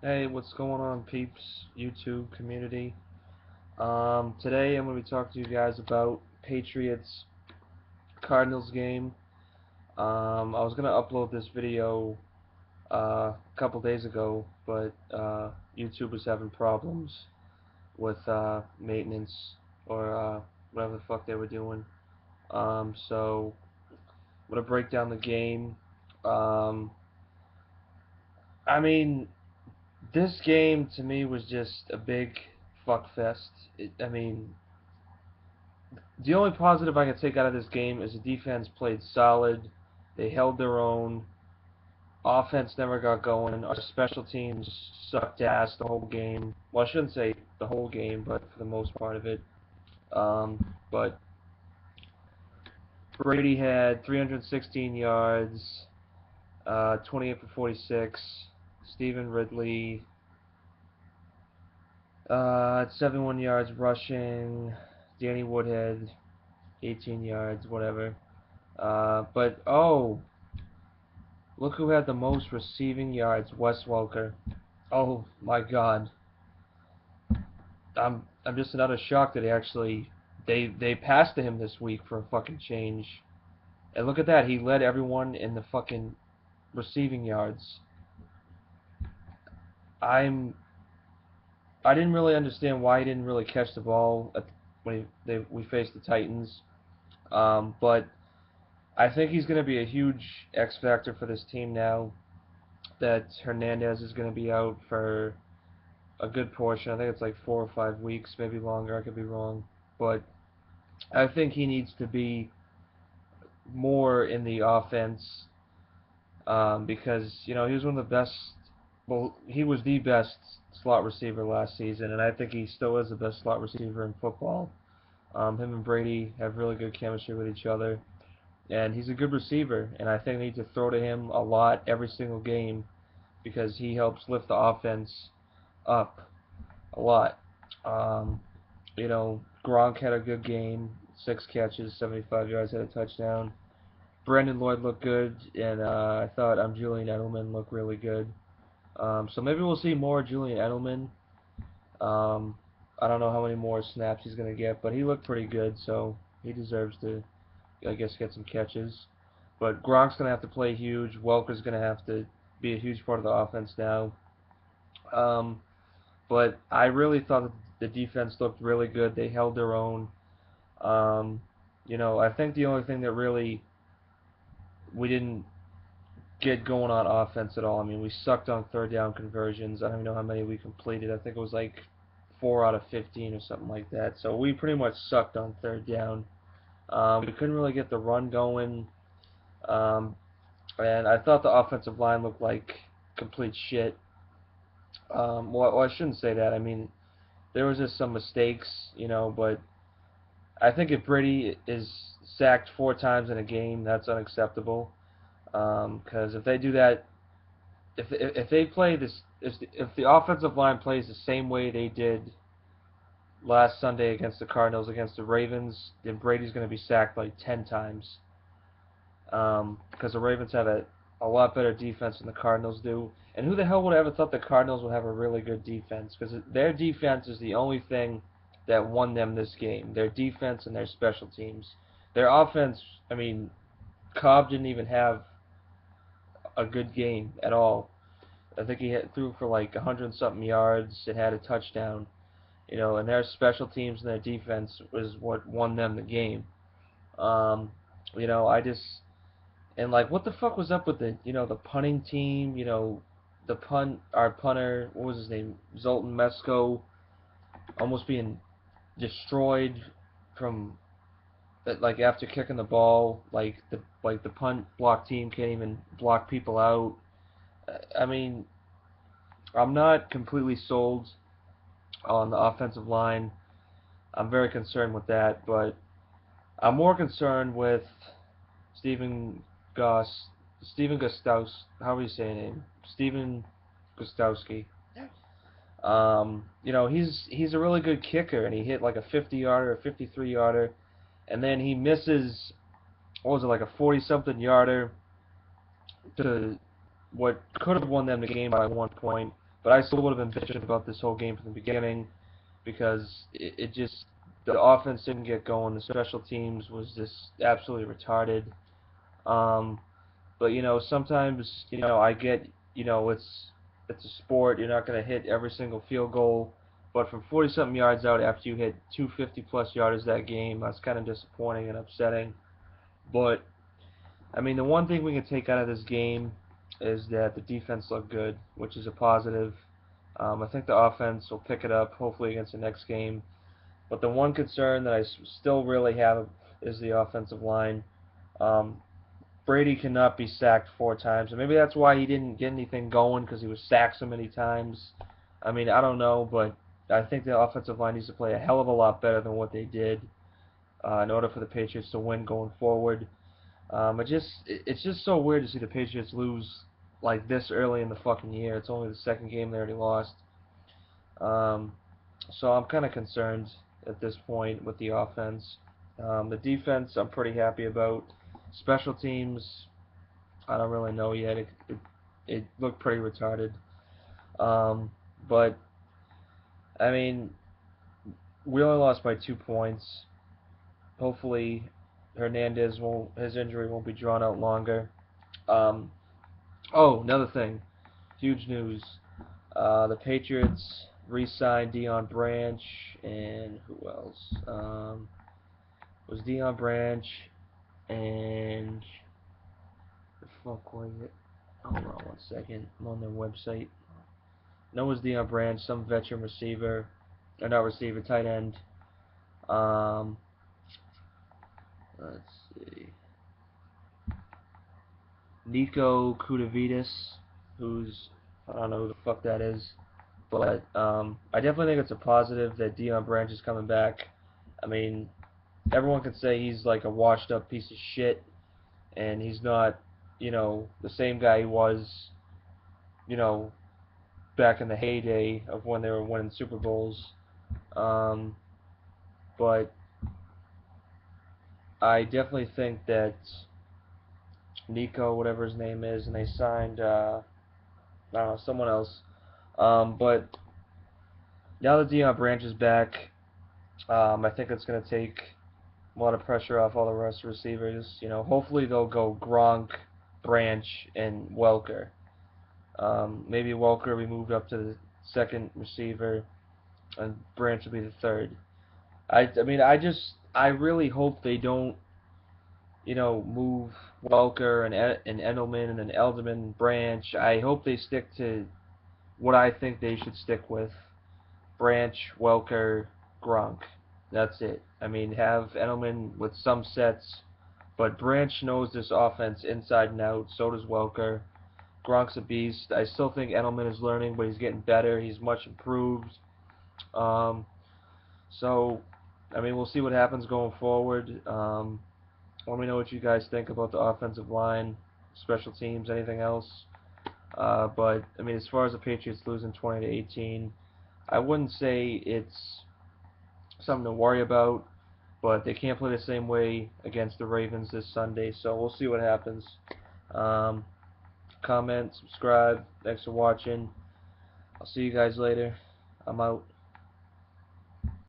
Hey, what's going on, peeps, YouTube community? Today I'm going to be talking to you guys about Patriots Cardinals game. I was going to upload this video a couple days ago, but YouTube was having problems with maintenance or whatever the fuck they were doing. So I'm going to break down the game. Um, I mean, this game to me was just a big fuck fest. The only positive I can take out of this game is the defense played solid. They held their own. Offense never got going. Our special teams sucked ass the whole game. Well, I shouldn't say the whole game, but for the most part of it. But Brady had 316 yards, 28 for 46. Stephen Ridley, 71 yards rushing. Danny Woodhead, 18 yards, whatever. But look who had the most receiving yards, Wes Welker. Oh my God, I'm just another shocked that they passed to him this week for a fucking change. And look at that, he led everyone in the fucking receiving yards. I'm I didn't really understand why he didn't really catch the ball when we faced the Titans. But I think he's going to be a huge X factor for this team now that Hernandez is going to be out for a good portion. I think it's like 4 or 5 weeks, maybe longer. I could be wrong, but I think he needs to be more in the offense because he was one of the best. Well, he was the best slot receiver last season, and I think he still is the best slot receiver in football. Him and Brady have really good chemistry with each other, and he's a good receiver. And I think they need to throw to him a lot every single game because he helps lift the offense up a lot. Um, Gronk had a good game, 6 catches, 75 yards, had a touchdown. Brandon Lloyd looked good, and I thought Julian Edelman looked really good. So maybe we'll see more Julian Edelman. Um, I don't know how many more snaps he's going to get, but he looked pretty good, so he deserves to, I guess, get some catches. But Gronk's going to have to play huge. Welker's going to have to be a huge part of the offense now. Um, but I really thought that the defense looked really good. They held their own. Um, I think the only thing that really we didn't get going on offense at all. I mean, we sucked on third down conversions. I don't even know how many we completed. I think it was like 4 out of 15 or something like that. So we pretty much sucked on third down. We couldn't really get the run going. Um, and I thought the offensive line looked like complete shit. Well, I shouldn't say that. I mean, there was just some mistakes, but I think if Brady is sacked 4 times in a game, that's unacceptable. Because if they do that, if they play this, if the offensive line plays the same way they did last Sunday against the Cardinals, against the Ravens, then Brady's going to be sacked like 10 times. Because the Ravens have a lot better defense than the Cardinals do. And who the hell would have ever thought the Cardinals would have a really good defense? Because their defense is the only thing that won them this game. Their defense and their special teams. Their offense, I mean, Cobb didn't even have a good game at all. I think he threw for like 100 something yards and had a touchdown. And their special teams and their defense was what won them the game. Um, I just and like what the fuck was up with the punting team? Our punter, what was his name, Zoltan Mesko, almost being destroyed from like after kicking the ball, like the punt block team can't even block people out. I mean, I'm not completely sold on the offensive line. I'm very concerned with that, but I'm more concerned with Stephen Goss, Stephen Gostos. How are you saying his name? Stephen Gostowski. He's a really good kicker, and he hit like a 50-yarder, a 53-yarder, and then he misses. What was it, like a 40-something yarder to what could have won them the game by 1 point. But I still would have been bitching about this whole game from the beginning because it just the offense didn't get going. The special teams was just absolutely retarded. Um, but sometimes I get it's a sport. You're not gonna hit every single field goal, but from 40 something yards out after you hit 250 plus yarders that game, that's kind of disappointing and upsetting. But I mean, the one thing we can take out of this game is that the defense looked good, which is a positive. I think the offense will pick it up, hopefully against the next game. But the one concern that I still really have is the offensive line. Um, Brady cannot be sacked 4 times, and maybe that's why he didn't get anything going because he was sacked so many times. I mean, I don't know, but I think the offensive line needs to play a hell of a lot better than what they did in order for the Patriots to win going forward. It's just so weird to see the Patriots lose like this early in the fucking year. It's only the second game they already lost. Um, so I'm kind of concerned at this point with the offense. The defense I'm pretty happy about. Special teams, I don't really know yet. It looked pretty retarded. Um, but I mean, we only lost by 2 points. Hopefully, his injury won't be drawn out longer. Um, oh, another thing, huge news. The Patriots re-signed Deon Branch and who else? It was Deon Branch and the fuck was it? Hold on 1 second. I'm on their website. No, it was Deon Branch, some veteran receiver, or not receiver, tight end. Um, let's see. Nico Kudavitis, who's I don't know who the fuck that is, but I definitely think it's a positive that Deon Branch is coming back. I mean, everyone can say he's like a washed up piece of shit, and he's not, the same guy he was, you know, back in the heyday of when they were winning Super Bowls. Um, but I definitely think that Nico, whatever his name is, and they signed, I don't know, someone else. But now that Deon Branch is back, I think it's going to take a lot of pressure off all the rest of the receivers. Hopefully they'll go Gronk, Branch, and Welker. Maybe Welker will be moved up to the second receiver, and Branch will be the third. I mean, I really hope they don't, move Welker and Edelman and then Elderman, Branch. I hope they stick to what I think they should stick with: Branch, Welker, Gronk. That's it. I mean, have Edelman with some sets, but Branch knows this offense inside and out. So does Welker. Gronk's a beast. I still think Edelman is learning, but he's getting better. He's much improved. Um, so, I mean, we'll see what happens going forward. Let me know what you guys think about the offensive line, special teams, anything else. But I mean, as far as the Patriots losing 20-18, I wouldn't say it's something to worry about. But they can't play the same way against the Ravens this Sunday, so we'll see what happens. Um, Comment, subscribe. Thanks for watching. I'll see you guys later. I'm out.